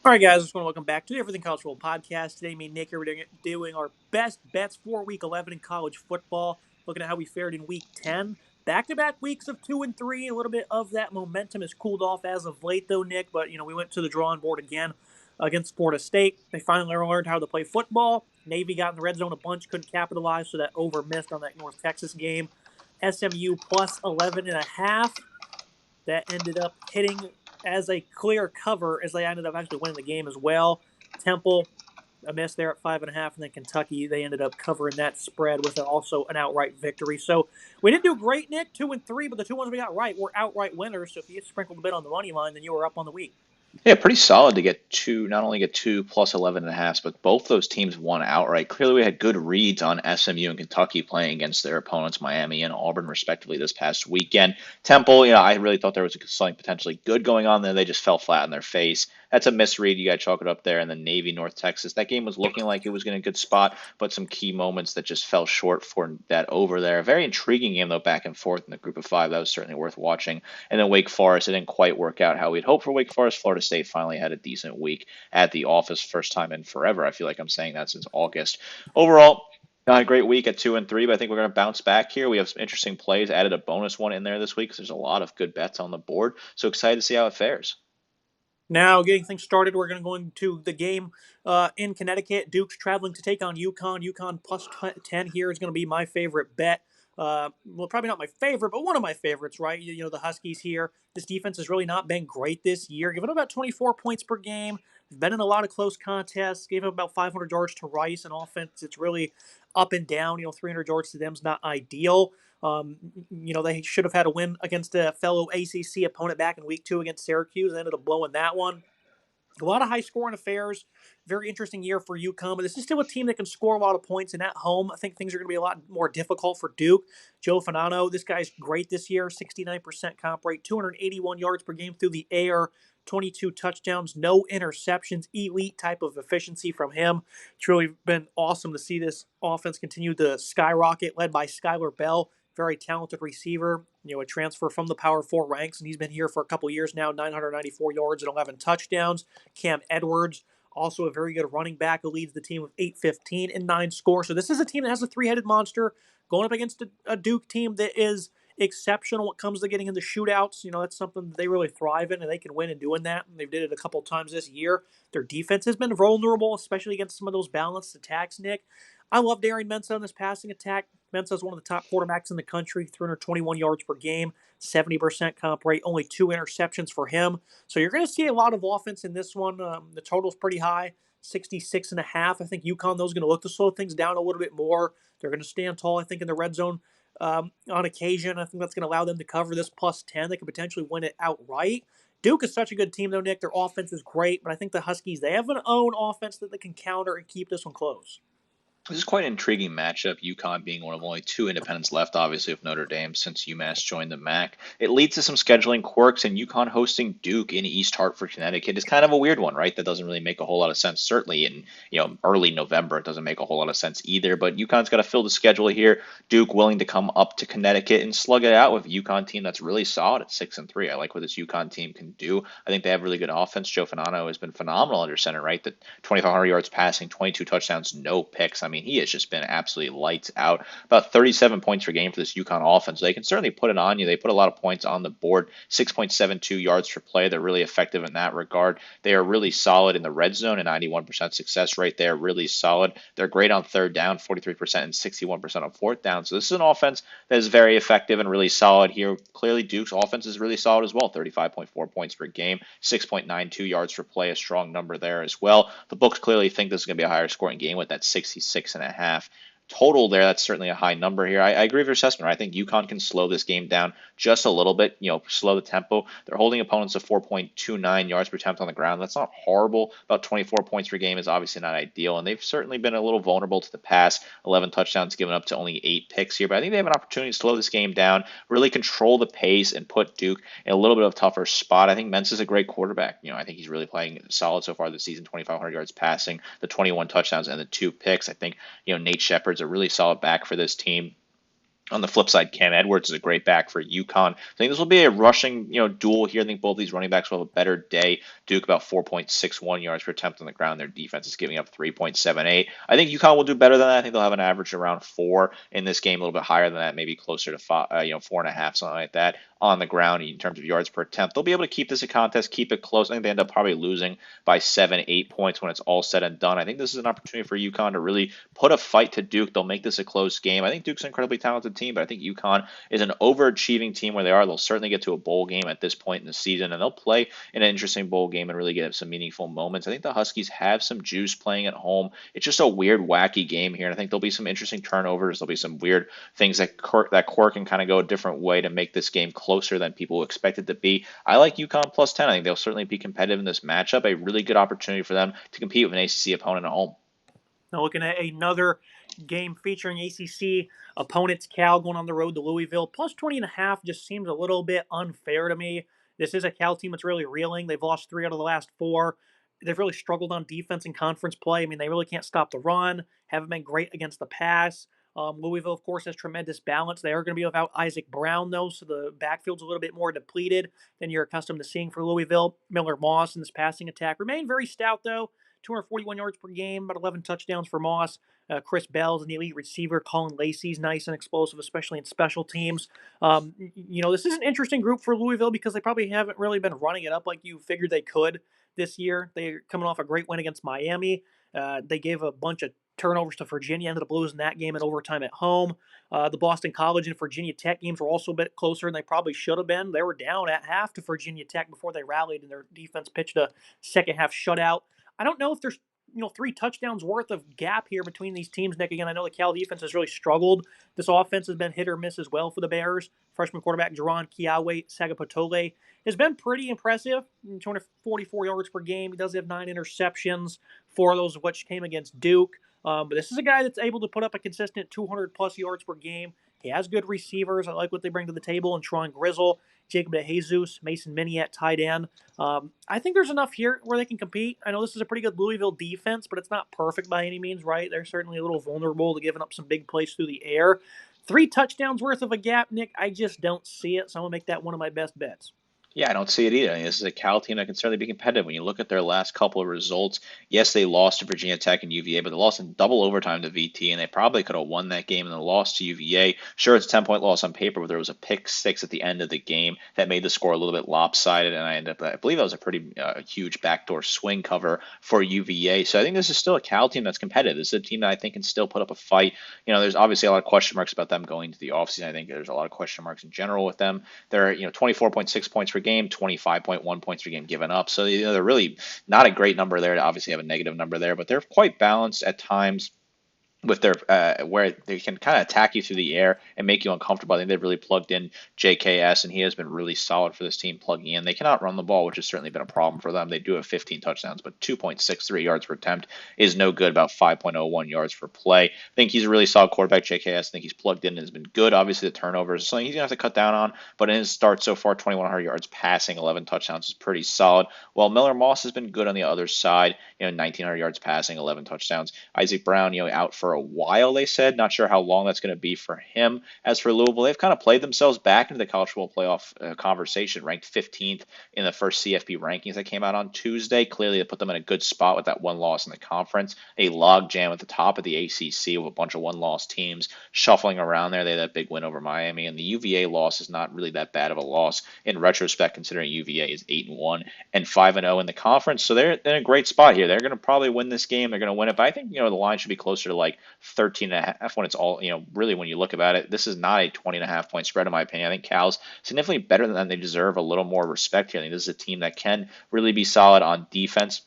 All right, guys, I just want to welcome back to the Everything College Football Podcast. Today, me and Nick are doing our best bets for Week 11 in college football, looking at how we fared in Week 10. Back-to-back weeks of 2 and 3. A little bit of that momentum has cooled off as of late, though, Nick. But we went to the drawing board again against Florida State. They finally learned how to play football. Navy got in the red zone a bunch, couldn't capitalize, so that over missed on that North Texas game. SMU plus 11 and a half that ended up hitting as a clear cover as they ended up actually winning the game as well. Temple, a miss there at 5.5, and then Kentucky, they ended up covering that spread with also an outright victory. So we didn't do great, Nick, 2 and 3, but the two ones we got right were outright winners. So if you sprinkled a bit on the money line, then you were up on the week. Yeah, pretty solid to get two, not only get two plus 11 and a half, but both those teams won outright. Clearly, we had good reads on SMU and Kentucky playing against their opponents, Miami and Auburn, respectively, this past weekend. Temple, I really thought there was something potentially good going on there. They just fell flat on their face. That's a misread. You got to chalk it up there. And then Navy, North Texas. That game was looking like it was in a good spot, but some key moments that just fell short for that over there. A very intriguing game, though, back and forth in the group of five. That was certainly worth watching. And then Wake Forest, it didn't quite work out how we'd hoped for Wake Forest. Florida State finally had a decent week at the office, first time in forever. I feel like I'm saying that since August. Overall, not a great week at 2 and 3, but I think we're going to bounce back here. We have some interesting plays. Added a bonus one in there this week because there's a lot of good bets on the board. So excited to see how it fares. Now, getting things started, we're going to the game in Connecticut. Duke's traveling to take on UConn. UConn plus 10 here is going to be my favorite bet. Well, probably not my favorite, but one of my favorites, right? The Huskies here. This defense has really not been great this year. Giving up about 24 points per game. They've been in a lot of close contests. Gave up about 500 yards to Rice. And offense, it's really up and down. 300 yards to them is not ideal. Um, they should have had a win against a fellow ACC opponent back in week 2 against Syracuse. They ended up blowing that one. A lot of high scoring affairs. Very interesting year for UConn, but this is still a team that can score a lot of points. And at home, I think things are going to be a lot more difficult for Duke. Joe Fanano, this guy's great this year. 69% comp rate, 281 yards per game through the air, 22 touchdowns, no interceptions, elite type of efficiency from him. It's really been awesome to see this offense continue to skyrocket, led by Skylar Bell, very talented receiver, a transfer from the Power 4 ranks, and he's been here for a couple years now, 994 yards and 11 touchdowns. Cam Edwards, also a very good running back, who leads the team with 815 and 9 scores. So this is a team that has a three-headed monster going up against a Duke team that is exceptional when it comes to getting in the shootouts. That's something that they really thrive in, and they can win in doing that. And they've did it a couple times this year. Their defense has been vulnerable, especially against some of those balanced attacks, Nick. I love Darian Mensah in this passing attack. Mensah is one of the top quarterbacks in the country, 321 yards per game, 70% comp rate, only 2 interceptions for him. So you're going to see a lot of offense in this one. The total's pretty high, 66.5. I think UConn, though, is going to look to slow things down a little bit more. They're going to stand tall, I think, in the red zone on occasion. I think that's going to allow them to cover this plus 10. They could potentially win it outright. Duke is such a good team, though, Nick. Their offense is great, but I think the Huskies, they have an own offense that they can counter and keep this one close. This is quite an intriguing matchup. UConn being one of only two independents left, obviously, of Notre Dame since UMass joined the MAC. It leads to some scheduling quirks, and UConn hosting Duke in East Hartford, Connecticut is kind of a weird one, right? That doesn't really make a whole lot of sense. Certainly in early November, it doesn't make a whole lot of sense either. But UConn's got to fill the schedule here. Duke willing to come up to Connecticut and slug it out with a UConn team that's really solid at 6-3. I like what this UConn team can do. I think they have really good offense. Joe Fanano has been phenomenal under center, right? The 2,500 yards passing, 22 touchdowns, no picks. I mean, he has just been absolutely lights out. About 37 points per game for this UConn offense. They can certainly put it on you. They put a lot of points on the board. 6.72 yards per play. They're really effective in that regard. They are really solid in the red zone, a 91% success rate there. Really solid. They're great on third down, 43% and 61% on fourth down. So this is an offense that is very effective and really solid here. Clearly, Duke's offense is really solid as well. 35.4 points per game, 6.92 yards per play, a strong number there as well. The books clearly think this is going to be a higher scoring game with that 66.5 total there. That's certainly a high number here. I agree with your assessment. Right? I think UConn can slow this game down just a little bit, slow the tempo. They're holding opponents to 4.29 yards per attempt on the ground. That's not horrible. About 24 points per game is obviously not ideal, and they've certainly been a little vulnerable to the pass. 11 touchdowns given up to only 8 picks here, but I think they have an opportunity to slow this game down, really control the pace, and put Duke in a little bit of a tougher spot. I think Mensah is a great quarterback. I think he's really playing solid so far this season, 2,500 yards passing, the 21 touchdowns, and the 2 picks. I think, Nate Shepard's a really solid back for this team. On the flip side, Cam Edwards is a great back for UConn. I think this will be a rushing, duel here. I think both these running backs will have a better day. Duke about 4.61 yards per attempt on the ground. Their defense is giving up 3.78. I think UConn will do better than that. I think they'll have an average around 4 in this game, a little bit higher than that, maybe closer to 5, 4.5, something like that on the ground in terms of yards per attempt. They'll be able to keep this a contest, keep it close. I think they end up probably losing by 7, 8 points when it's all said and done. I think this is an opportunity for UConn to really put a fight to Duke. They'll make this a close game. I think Duke's an incredibly talented team, but I think UConn is an overachieving team where they are. They'll certainly get to a bowl game at this point in the season, and they'll play in an interesting bowl game and really get some meaningful moments. I think the Huskies have some juice playing at home. It's just a weird, wacky game here, and I think there'll be some interesting turnovers. There'll be some weird things that Quirk can kind of go a different way to make this game closer than people expect it to be. I like UConn plus 10. I think they'll certainly be competitive in this matchup. A really good opportunity for them to compete with an ACC opponent at home. Now looking at another game featuring ACC opponents, Cal going on the road to Louisville. Plus 20.5 just seems a little bit unfair to me. This is a Cal team that's really reeling. They've lost 3 out of the last 4. They've really struggled on defense and conference play. I mean, they really can't stop the run, haven't been great against the pass. Louisville, of course, has tremendous balance. They are going to be without Isaac Brown, though, so the backfield's a little bit more depleted than you're accustomed to seeing for Louisville. Miller Moss in this passing attack remain very stout, though. 241 yards per game, about 11 touchdowns for Moss. Chris Bell's an elite receiver. Colin Lacey's nice and explosive, especially in special teams. This is an interesting group for Louisville because they probably haven't really been running it up like you figured they could this year. They're coming off a great win against Miami. They gave a bunch of turnovers to Virginia, ended up losing that game in overtime at home. The Boston College and Virginia Tech games were also a bit closer than they probably should have been. They were down at half to Virginia Tech before they rallied, and their defense pitched a second half shutout. I don't know if there's 3 touchdowns worth of gap here between these teams, Nick. Again, I know the Cal defense has really struggled. This offense has been hit or miss as well for the Bears. Freshman quarterback Jerron Kiawe Sagapatole has been pretty impressive. 244 yards per game. He does have 9 interceptions, 4 of those of which came against Duke. But this is a guy that's able to put up a consistent 200-plus yards per game. He has good receivers. I like what they bring to the table. And Tron Grizzle, Jacob DeJesus, Mason Minnie at tight end. I think there's enough here where they can compete. I know this is a pretty good Louisville defense, but it's not perfect by any means, right? They're certainly a little vulnerable to giving up some big plays through the air. 3 touchdowns worth of a gap, Nick. I just don't see it, so I'm going to make that one of my best bets. Yeah, I don't see it either. I mean, this is a Cal team that can certainly be competitive. When you look at their last couple of results, yes, they lost to Virginia Tech and UVA, but they lost in double overtime to VT, and they probably could have won that game and then lost to UVA. Sure, it's a 10-point loss on paper, but there was a pick six at the end of the game that made the score a little bit lopsided, and I believe that was a pretty huge backdoor swing cover for UVA. So I think this is still a Cal team that's competitive. This is a team that I think can still put up a fight. There's obviously a lot of question marks about them going into the offseason. I think there's a lot of question marks in general with them. They're 24.6 points per game, 25.1 points per game given up. So they're really not a great number there to obviously have a negative number there, but they're quite balanced at times with their where they can kind of attack you through the air and make you uncomfortable. I think they've really plugged in JKS, and he has been really solid for this team plugging in. They cannot run the ball, which has certainly been a problem for them. They do have 15 touchdowns, but 2.63 yards per attempt is no good, about 5.01 yards per play. I think he's a really solid quarterback, JKS. I think he's plugged in and has been good. Obviously, the turnovers is something he's going to have to cut down on, but in his start so far, 2,100 yards passing, 11 touchdowns is pretty solid. While Miller Moss has been good on the other side, 1,900 yards passing, 11 touchdowns. Isaac Brown, out for a while, they said. Not sure how long that's going to be for him. As for Louisville, they've kind of played themselves back into the college football playoff conversation, ranked 15th in the first CFP rankings that came out on Tuesday. Clearly, they put them in a good spot with that one loss in the conference. A log jam at the top of the ACC with a bunch of one-loss teams shuffling around there. They had that big win over Miami, and the UVA loss is not really that bad of a loss in retrospect, considering UVA is 8-1 and 5-0 in the conference. So they're in a great spot here. They're going to probably win this game. They're going to win it, but I think the line should be closer to like 13.5 when it's all, really when you look about it. This is not a 20.5 point spread in my opinion. I think Cal's significantly better than them. They deserve a little more respect here. I think this is a team that can really be solid on defense.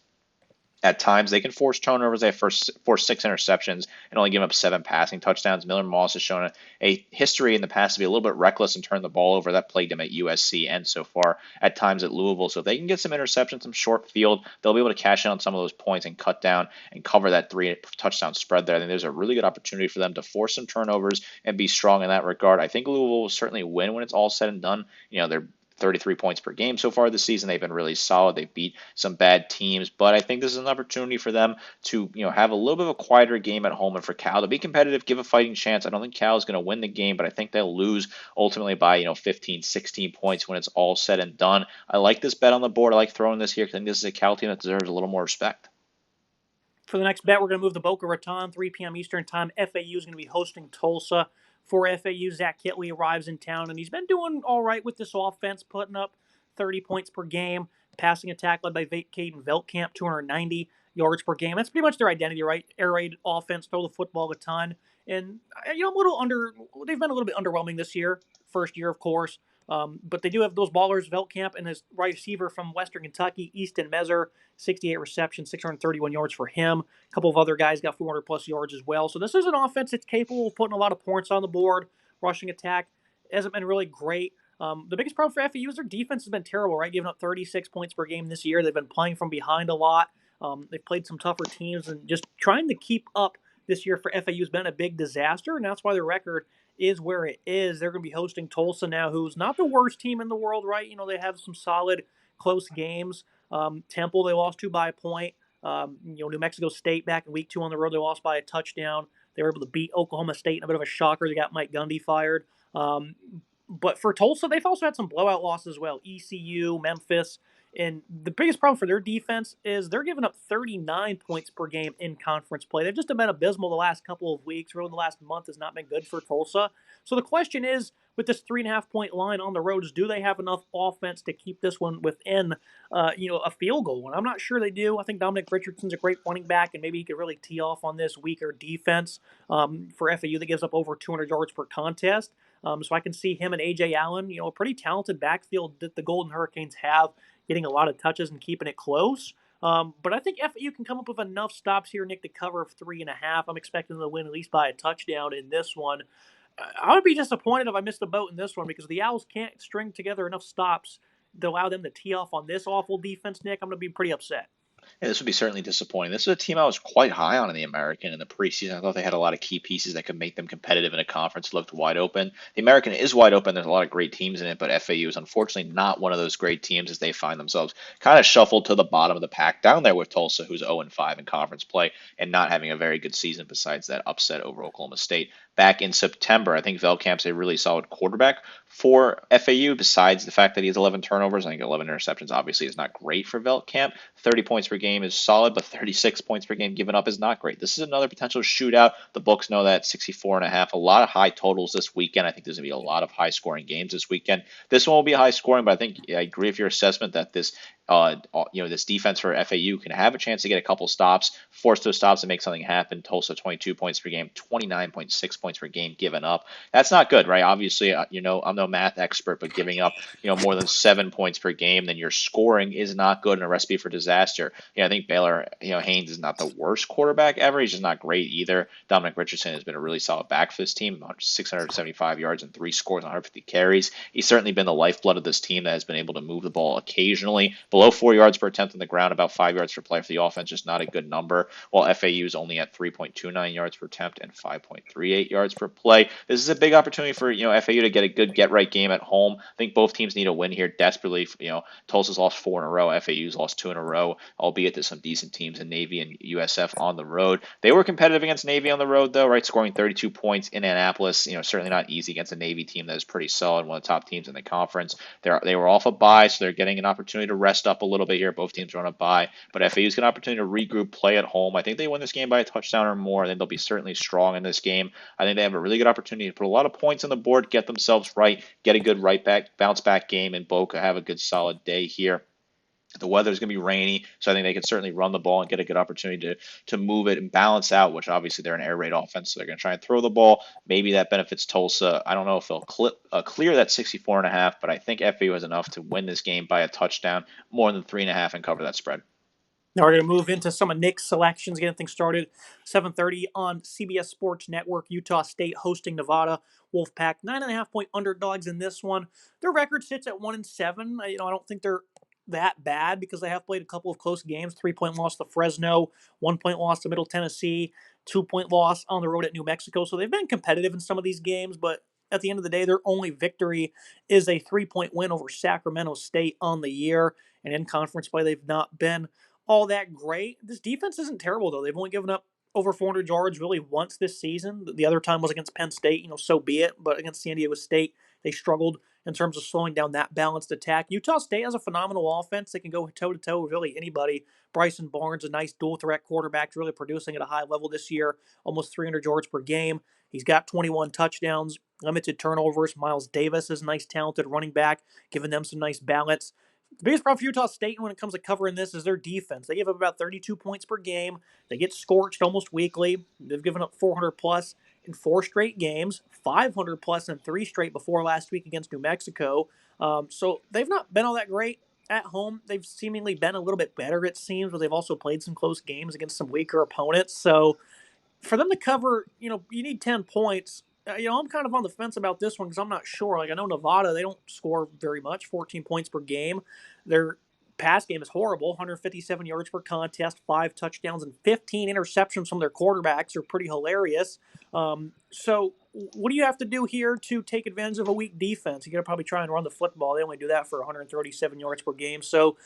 At times, they can force turnovers. They have forced 6 interceptions and only give up 7 passing touchdowns. Miller Moss has shown a history in the past to be a little bit reckless and turn the ball over. That plagued him at USC and so far at times at Louisville. So if they can get some interceptions, some short field, they'll be able to cash in on some of those points and cut down and cover that 3-touchdown spread there. I think there's a really good opportunity for them to force some turnovers and be strong in that regard. I think Louisville will certainly win when it's all said and done. They're 33 points per game so far this season. They've been really solid. They beat some bad teams, but I think this is an opportunity for them to have a little bit of a quieter game at home, and for Cal to be competitive, give a fighting chance. I don't think Cal is going to win the game, but I think they'll lose ultimately by 15, 16 points when it's all said and done. I like this bet on the board. I like throwing this here because I think this is a Cal team that deserves a little more respect. For the next bet, we're going to move to Boca Raton, 3 p.m. Eastern Time. FAU is going to be hosting Tulsa. For FAU, Zach Kitley arrives in town, and he's been doing all right with this offense, putting up 30 points per game. Passing attack led by Caden Veltkamp, 290 yards per game. That's pretty much their identity, right? Air raid offense, throw the football a ton. And, they've been a little bit underwhelming this year. First year, of course. But they do have those ballers, Veltkamp and his right receiver from Western Kentucky, Easton Mezer, 68 receptions, 631 yards for him. A couple of other guys got 400-plus yards as well. So this is an offense that's capable of putting a lot of points on the board. Rushing attack hasn't been really great. The biggest problem for FAU is their defense has been terrible, right? Giving up 36 points per game this year. They've been playing from behind a lot. They've played some tougher teams, and just trying to keep up this year for FAU has been a big disaster, and that's why their record is where it is. They're going to be hosting Tulsa now, who's not the worst team in the world, right? They have some solid, close games. Temple, they lost to by a point. New Mexico State back in week 2 on the road, they lost by a touchdown. They were able to beat Oklahoma State in a bit of a shocker. They got Mike Gundy fired. But for Tulsa, they've also had some blowout losses as well. ECU, Memphis. And the biggest problem for their defense is they're giving up 39 points per game in conference play. They've just been abysmal the last couple of weeks. Really, the last month has not been good for Tulsa. So the question is, with this 3.5-point line on the road, is do they have enough offense to keep this one within, a field goal? And I'm not sure they do. I think Dominic Richardson's a great running back, and maybe he could really tee off on this weaker defense for FAU that gives up over 200 yards per contest. So I can see him and A.J. Allen, a pretty talented backfield that the Golden Hurricanes have, getting a lot of touches and keeping it close. But I think FAU can come up with enough stops here, Nick, to cover 3.5. I'm expecting them to win at least by a touchdown in this one. I would be disappointed if I missed the boat in this one because the Owls can't string together enough stops to allow them to tee off on this awful defense, Nick. I'm going to be pretty upset. Yeah, this would be certainly disappointing. This is a team I was quite high on in the American in the preseason. I thought they had a lot of key pieces that could make them competitive in a conference. Looked wide open. The American is wide open. There's a lot of great teams in it, but FAU is unfortunately not one of those great teams as they find themselves kind of shuffled to the bottom of the pack down there with Tulsa, who's 0-5 in conference play and not having a very good season besides that upset over Oklahoma State back in September. I think Velkamp's a really solid quarterback for FAU, besides the fact that he has 11 turnovers. I think 11 interceptions obviously is not great for Velkamp. 30 points per game is solid, but 36 points per game given up is not great. This is another potential shootout. The books know that, 64.5. A lot of high totals this weekend. I think there's going to be a lot of high-scoring games this weekend. This one will be high-scoring, but I think I agree with your assessment that this defense for FAU can have a chance to get a couple stops, force those stops and make something happen. Tulsa 22 points per game, 29.6 points per game given up. That's not good, right? Obviously, I'm no math expert, but giving up, more than 7 points per game, then your scoring is not good and a recipe for disaster. I think Baylor, Haynes is not the worst quarterback ever. He's just not great either. Dominic Richardson has been a really solid back for this team, 675 yards and 3 scores on 150 carries. He's certainly been the lifeblood of this team that has been able to move the ball occasionally. Below 4 yards per attempt on the ground, about 5 yards per play for the offense, just not a good number, while FAU is only at 3.29 yards per attempt and 5.38 yards per play. This is a big opportunity for FAU to get a good get-right game at home. I think both teams need a win here desperately. Tulsa's lost 4 in a row. FAU's lost 2 in a row, albeit to some decent teams in Navy and USF on the road. They were competitive against Navy on the road, though, right? Scoring 32 points in Annapolis. Certainly not easy against a Navy team that is pretty solid, one of the top teams in the conference. They were off a bye, so they're getting an opportunity to rest up a little bit here. Both teams are on a bye, but FAU's got an opportunity to regroup, play at home. I think they win this game by a touchdown or more. I think they'll be certainly strong in this game. I think they have a really good opportunity to put a lot of points on the board, get themselves right, get a good bounce back game, and Boca have a good solid day here. The weather's going to be rainy, so I think they can certainly run the ball and get a good opportunity to move it and balance out, which obviously they're an air raid offense, so they're going to try and throw the ball. Maybe that benefits Tulsa. I don't know if they'll clear that 64.5, but I think FAU has enough to win this game by a touchdown, more than 3.5, and cover that spread. Now we're going to move into some of Nick's selections, getting things started. 7:30 on CBS Sports Network. Utah State hosting Nevada. Wolfpack 9.5-point underdogs in this one. Their record sits at 1-7. I don't think they're that bad because they have played a couple of close games. 3-point loss to Fresno, 1-point loss to Middle Tennessee, 2-point loss on the road at New Mexico. So they've been competitive in some of these games, but at the end of the day, their only victory is a 3-point win over Sacramento State on the year. And in conference play, they've not been all that great. This defense isn't terrible, though. They've only given up over 400 yards really once this season. The other time was against Penn State, so be it. But against San Diego State, they struggled in terms of slowing down that balanced attack. Utah State has a phenomenal offense. They can go toe to toe with really anybody. Bryson Barnes, a nice dual threat quarterback, really producing at a high level this year, almost 300 yards per game. He's got 21 touchdowns, limited turnovers. Miles Davis is a nice, talented running back, giving them some nice balance. The biggest problem for Utah State when it comes to covering this is their defense. They give up about 32 points per game. They get scorched almost weekly. They've given up 400 plus in 4 straight games, 500 plus in 3 straight before last week against New Mexico. So they've not been all that great at home. They've seemingly been a little bit better, it seems, but they've also played some close games against some weaker opponents. So for them to cover, you need 10 points. I'm kind of on the fence about this one because I'm not sure. Like, I know Nevada, they don't score very much, 14 points per game. Their pass game is horrible, 157 yards per contest, 5 touchdowns, and 15 interceptions from their quarterbacks are pretty hilarious. So what do you have to do here to take advantage of a weak defense? You got to probably try and run the football. They only do that for 137 yards per game. So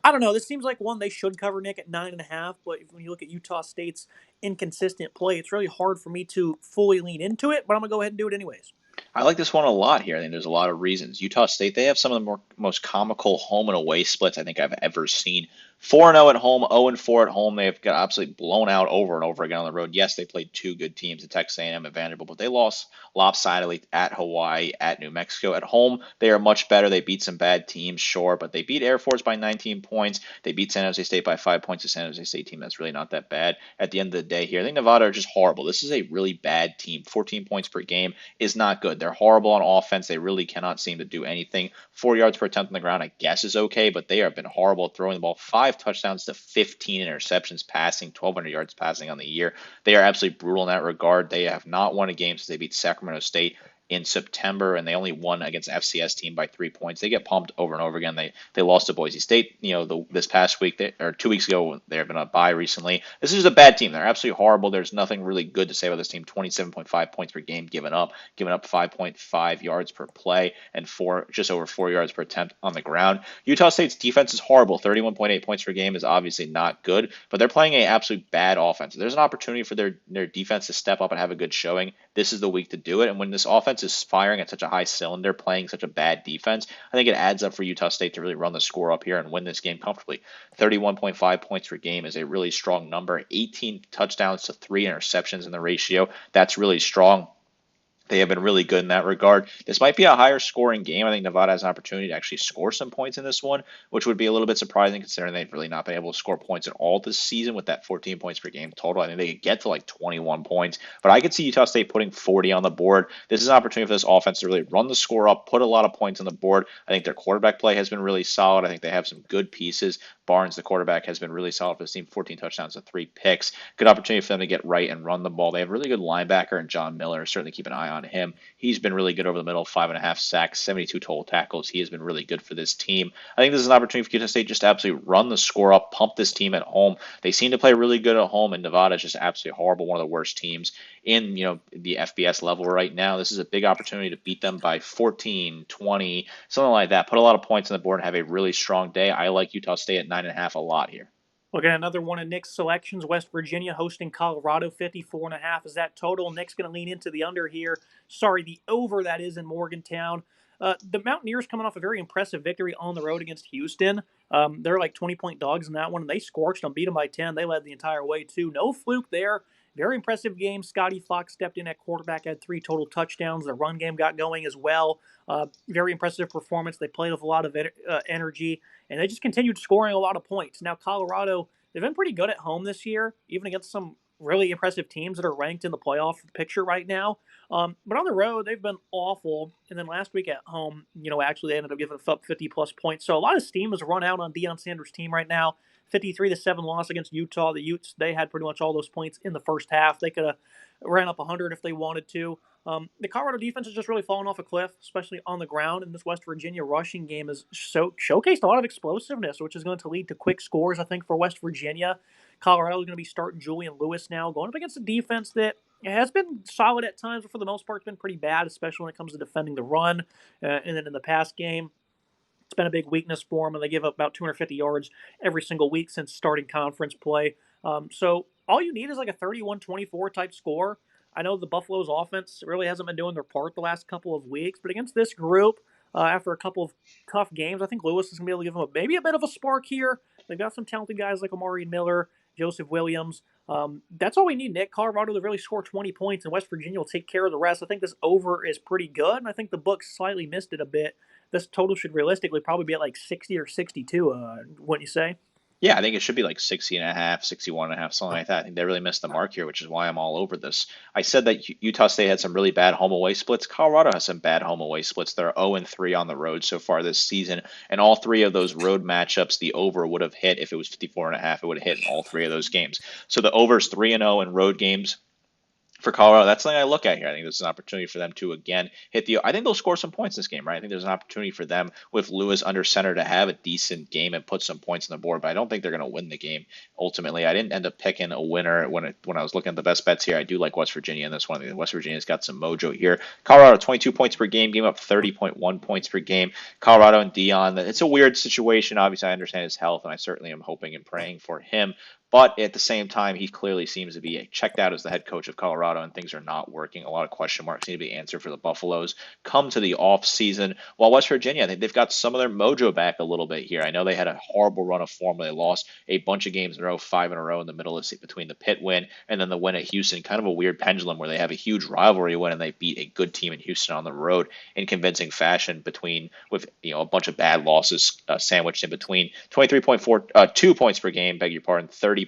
I don't know. This seems like one they should cover, Nick, at 9.5. But when you look at Utah State's inconsistent play, it's really hard for me to fully lean into it. But I'm gonna go ahead and do it anyways. I like this one a lot here. I think there's a lot of reasons. Utah State, they have some of the most comical home and away splits I think I've ever seen. 4-0 at home, 0-4 at home. They've got absolutely blown out over and over again on the road. Yes, they played 2 good teams, at Texas A&M and Vanderbilt, but they lost lopsidedly at Hawaii, at New Mexico. At home, they are much better. They beat some bad teams, sure, but they beat Air Force by 19 points. They beat San Jose State by 5 points. The San Jose State team that's really not that bad at the end of the day here. I think Nevada are just horrible. This is a really bad team. 14 points per game is not good. They're horrible on offense. They really cannot seem to do anything. 4 yards per attempt on the ground, I guess, is okay, but they have been horrible throwing the ball. 5 touchdowns to 15 interceptions passing, 1,200 yards passing on the year. They are absolutely brutal in that regard. They have not won a game since they beat Sacramento State in September, and they only won against an FCS team by 3 points. They get pumped over and over again. They lost to Boise State, this past week, or 2 weeks ago. They've been on a bye recently. This is a bad team. They're absolutely horrible. There's nothing really good to say about this team. 27.5 points per game giving up 5.5 yards per play, and just over 4 yards per attempt on the ground. Utah State's defense is horrible. 31.8 points per game is obviously not good, but they're playing an absolute bad offense. There's an opportunity for their defense to step up and have a good showing. This is the week to do it, and when this offense is firing at such a high cylinder, playing such a bad defense, I think it adds up for Utah State to really run the score up here and win this game comfortably. 31.5 points per game is a really strong number. 18 touchdowns to 3 interceptions in the ratio. That's really strong. They have been really good in that regard. This might be a higher scoring game. I think Nevada has an opportunity to actually score some points in this one, which would be a little bit surprising considering they've really not been able to score points at all this season with that 14 points per game total. I think they could get to like 21 points, but I could see Utah State putting 40 on the board. This is an opportunity for this offense to really run the score up, put a lot of points on the board. I think their quarterback play has been really solid. I think they have some good pieces. Barnes, the quarterback, has been really solid for this team. 14 touchdowns and 3 picks. Good opportunity for them to get right and run the ball. They have a really good linebacker in John Miller. Certainly keep an eye on him. He's been really good over the middle, 5.5 sacks, 72 total tackles. He has been really good for this team. I think this is an opportunity for Utah State just to absolutely run the score up, pump this team at home. They seem to play really good at home, and Nevada is just absolutely horrible, one of the worst teams in the FBS level right now. This is a big opportunity to beat them by 14, 20, something like that. Put a lot of points on the board and have a really strong day. I like Utah State at 9.5 a lot here. Look at another one of Nick's selections. West Virginia hosting Colorado, 54.5 is that total. Nick's going to lean into the under here. Sorry, the over, that is, in Morgantown. The Mountaineers coming off a very impressive victory on the road against Houston. They're like 20-point dogs in that one, and they scorched them, beat them by 10. They led the entire way, too. No fluke there. Very impressive game. Scotty Fox stepped in at quarterback, had 3 total touchdowns. The run game got going as well. Very impressive performance. They played with a lot of energy, and they just continued scoring a lot of points. Now, Colorado, they've been pretty good at home this year, even against some really impressive teams that are ranked in the playoff picture right now. But on the road, they've been awful. And then last week at home, actually they ended up giving up 50-plus points. So a lot of steam has run out on Deion Sanders' team right now. 53-7 loss against Utah. The Utes, they had pretty much all those points in the first half. They could have ran up 100 if they wanted to. The Colorado defense has just really fallen off a cliff, especially on the ground. And this West Virginia rushing game has showcased a lot of explosiveness, which is going to lead to quick scores, I think, for West Virginia. Colorado is going to be starting Julian Lewis now, going up against a defense that Yeah, it's been solid at times, but for the most part, it's been pretty bad, especially when it comes to defending the run. And then in the past game, it's been a big weakness for them, and they give up about 250 yards every single week since starting conference play. So all you need is like a 31-24 type score. I know the Buffalo's offense really hasn't been doing their part the last couple of weeks, but against this group, after a couple of tough games, I think Lewis is going to be able to give them maybe a bit of a spark here. They've got some talented guys like Amari Miller, Joseph Williams. That's all we need, Nick. Colorado to really score 20 points, and West Virginia will take care of the rest. I think this over is pretty good, and I think the book slightly missed it a bit. This total should realistically probably be at like 60 or 62, wouldn't you say? Yeah, I think it should be like 60 and a half, 61 and a half, something like that. I think they really missed the mark here, which is why I'm all over this. I said that Utah State had some really bad home away splits. Colorado has some bad home away splits. They're 0 and 3 on the road so far this season. And all three of those road matchups, the over would have hit if it was 54 and a half. It would have hit in all three of those games. So the over's 3 and 0 in road games for Colorado. That's something I look at here. I think this is an opportunity for them to again hit the. I think they'll score some points this game, right? I think there's an opportunity for them with Lewis under center to have a decent game and put some points on the board. But I don't think they're going to win the game ultimately. I didn't end up picking a winner when I was looking at the best bets here. I do like West Virginia in this one. I think West Virginia's got some mojo here. Colorado 22 points per game, game up 30.1 points per game. Colorado and Dion. It's a weird situation. Obviously, I understand his health, and I certainly am hoping and praying for him. But at the same time, he clearly seems to be checked out as the head coach of Colorado, and things are not working. A lot of question marks need to be answered for the Buffaloes come to the off season. While West Virginia, I think they've got some of their mojo back a little bit here. I know they had a horrible run of form where they lost a bunch of games in a row, 5 in a row in the middle of between the Pitt win and then the win at Houston. Kind of a weird pendulum where they have a huge rivalry win and they beat a good team in Houston on the road in convincing fashion with a bunch of bad losses sandwiched in between. 23.4 2 points per game, beg your pardon, 30.4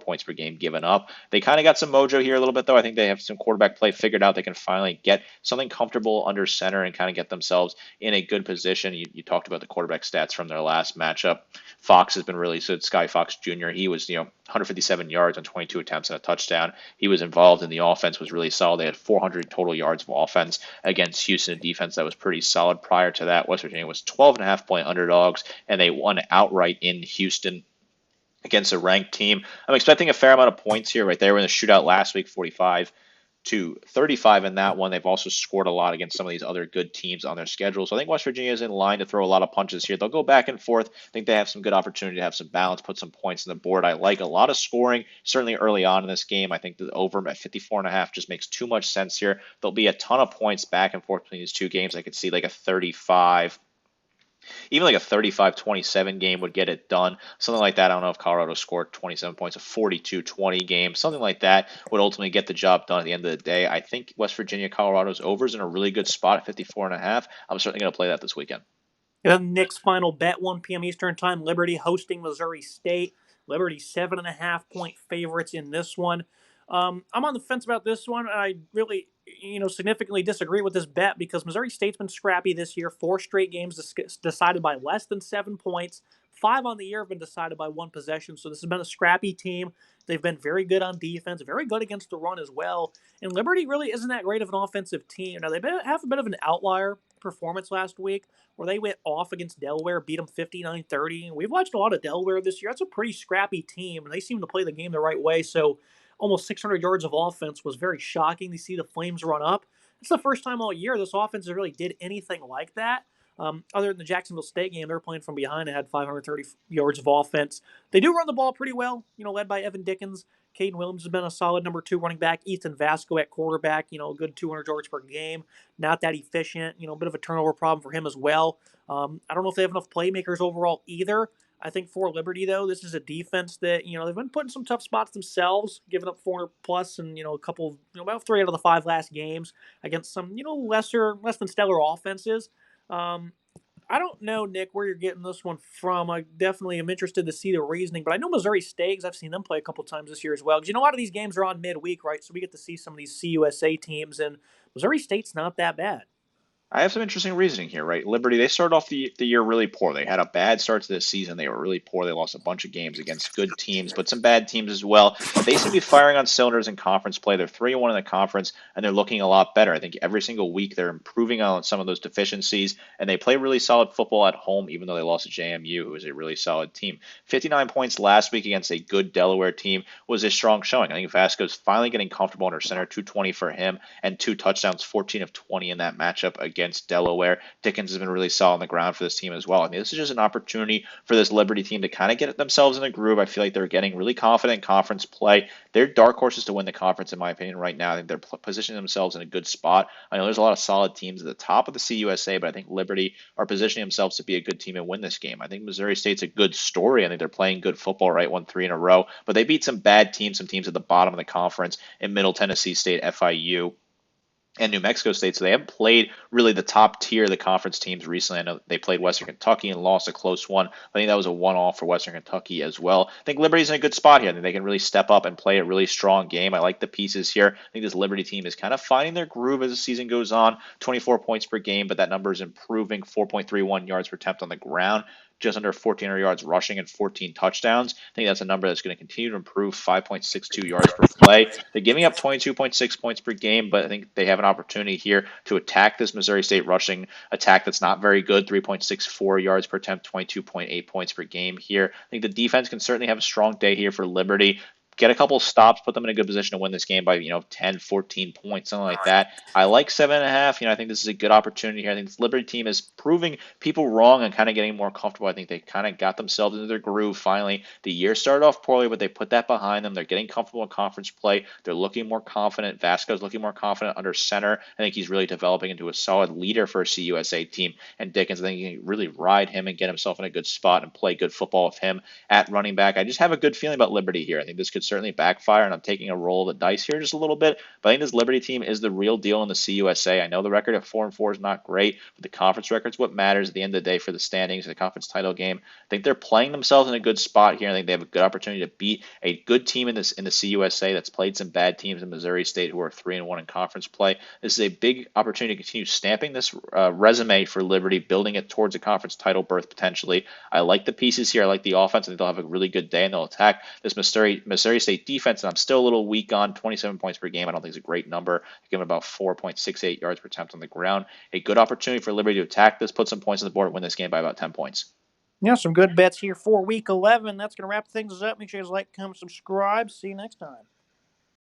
points per game given up. They kind of got some mojo here a little bit, though. I think they have some quarterback play figured out. They can finally get something comfortable under center and kind of get themselves in a good position. You talked about the quarterback stats from their last matchup. Fox has been really good. Sky Fox Jr. He was 157 yards on 22 attempts and a touchdown. He was involved in the offense, was really solid. They had 400 total yards of offense against Houston, a defense that was pretty solid. Prior to that, West Virginia was 12.5-point underdogs, and they won outright in Houston against a ranked team. I'm expecting a fair amount of points here. Right, they were in the shootout last week, 45-35 in that one. They've also scored a lot against some of these other good teams on their schedule. So I think West Virginia is in line to throw a lot of punches here. They'll go back and forth. I think they have some good opportunity to have some balance, put some points on the board. I like a lot of scoring, certainly early on in this game. I think the over at 54.5 just makes too much sense here. There'll be a ton of points back and forth between these two games. I could see like a 35, even like a 35-27 game would get it done. Something like that. I don't know if Colorado scored 27 points, a 42-20 game. Something like that would ultimately get the job done at the end of the day. I think West Virginia, Colorado's over is in a really good spot at 54.5. I'm certainly going to play that this weekend. And then Nick's final bet, 1 p.m. Eastern Time, Liberty hosting Missouri State. Liberty 7.5-point favorites in this one. I'm on the fence about this one. I really, significantly disagree with this bet because Missouri State's been scrappy this year. 4 straight games decided by less than 7 points. 5 on the year have been decided by 1 possession. So this has been a scrappy team. They've been very good on defense, very good against the run as well. And Liberty really isn't that great of an offensive team. Now, they have a bit of an outlier performance last week where they went off against Delaware, beat them 59-30. We've watched a lot of Delaware this year. That's a pretty scrappy team, and they seem to play the game the right way. So almost 600 yards of offense was very shocking to see the Flames run up. It's the first time all year this offense really did anything like that. Other than the Jacksonville State game, they're playing from behind and had 530 yards of offense. They do run the ball pretty well, led by Evan Dickens. Caden Williams has been a solid number 2 running back. Ethan Vasco at quarterback, a good 200 yards per game. Not that efficient, a bit of a turnover problem for him as well. I don't know if they have enough playmakers overall either. I think for Liberty, though, this is a defense that, they've been putting some tough spots themselves, giving up 400 plus and, a couple, about 3 out of the 5 last games against some, less than stellar offenses. I don't know, Nick, where you're getting this one from. I definitely am interested to see the reasoning, but I know Missouri State, 'cause I've seen them play a couple times this year as well. Because a lot of these games are on midweek, right? So we get to see some of these CUSA teams, and Missouri State's not that bad. I have some interesting reasoning here, right? Liberty, they started off the year really poor. They had a bad start to this season. They were really poor. They lost a bunch of games against good teams, but some bad teams as well. They seem to be firing on cylinders in conference play. They're 3-1 in the conference, and they're looking a lot better. I think every single week they're improving on some of those deficiencies, and they play really solid football at home, even though they lost to JMU, who is a really solid team. 59 points last week against a good Delaware team was a strong showing. I think Vasco's finally getting comfortable under center, 220 for him, and 2 touchdowns, 14 of 20 in that matchup against Delaware. Dickens has been really solid on the ground for this team as well. I mean, this is just an opportunity for this Liberty team to kind of get themselves in a groove. I feel like they're getting really confident in conference play. They're dark horses to win the conference, in my opinion, right now. I think they're positioning themselves in a good spot. I know there's a lot of solid teams at the top of the CUSA, but I think Liberty are positioning themselves to be a good team and win this game. I think Missouri State's a good story. I think they're playing good football, right? Won 3 in a row, but they beat some bad teams, some teams at the bottom of the conference in Middle Tennessee State, FIU, and New Mexico State. So they haven't played really the top tier of the conference teams recently. I know they played Western Kentucky and lost a close one. I think that was a one-off for Western Kentucky as well. I think Liberty's in a good spot here. I think they can really step up and play a really strong game. I like the pieces here. I think this Liberty team is kind of finding their groove as the season goes on. 24 points per game, but that number is improving. 4.31 yards per attempt on the ground, just under 1,400 yards rushing and 14 touchdowns. I think that's a number that's going to continue to improve. 5.62 yards per play. They're giving up 22.6 points per game, but I think they have an opportunity here to attack this Missouri State rushing attack that's not very good. 3.64 yards per attempt, 22.8 points per game here. I think the defense can certainly have a strong day here for Liberty. Get a couple stops, put them in a good position to win this game by 10, 14 points, something like that. I like 7.5. I think this is a good opportunity here. I think this Liberty team is proving people wrong and kind of getting more comfortable. I think they kind of got themselves into their groove finally. The year started off poorly, but they put that behind them. They're getting comfortable in conference play. They're looking more confident. Vasco's looking more confident under center. I think he's really developing into a solid leader for a CUSA team. And Dickens, I think you can really ride him and get himself in a good spot and play good football with him at running back. I just have a good feeling about Liberty here. I think this could certainly backfire, and I'm taking a roll of the dice here just a little bit. But I think this Liberty team is the real deal in the CUSA. I know the record at 4-4 is not great, but the conference record's what matters at the end of the day for the standings, the conference title game. I think they're playing themselves in a good spot here. I think they have a good opportunity to beat a good team in the CUSA that's played some bad teams in Missouri State who are 3-1 in conference play. This is a big opportunity to continue stamping this resume for Liberty, building it towards a conference title berth potentially. I like the pieces here. I like the offense. I think they'll have a really good day, and they'll attack this Missouri State defense, and I'm still a little weak on. 27 points per game I don't think is a great number. They give them about 4.68 yards per attempt on the ground. A good opportunity for Liberty to attack this, put some points on the board, and win this game by about 10 points. Yeah, some good bets here for Week 11. That's going to wrap things up. Make sure you guys like, comment, subscribe. See you next time.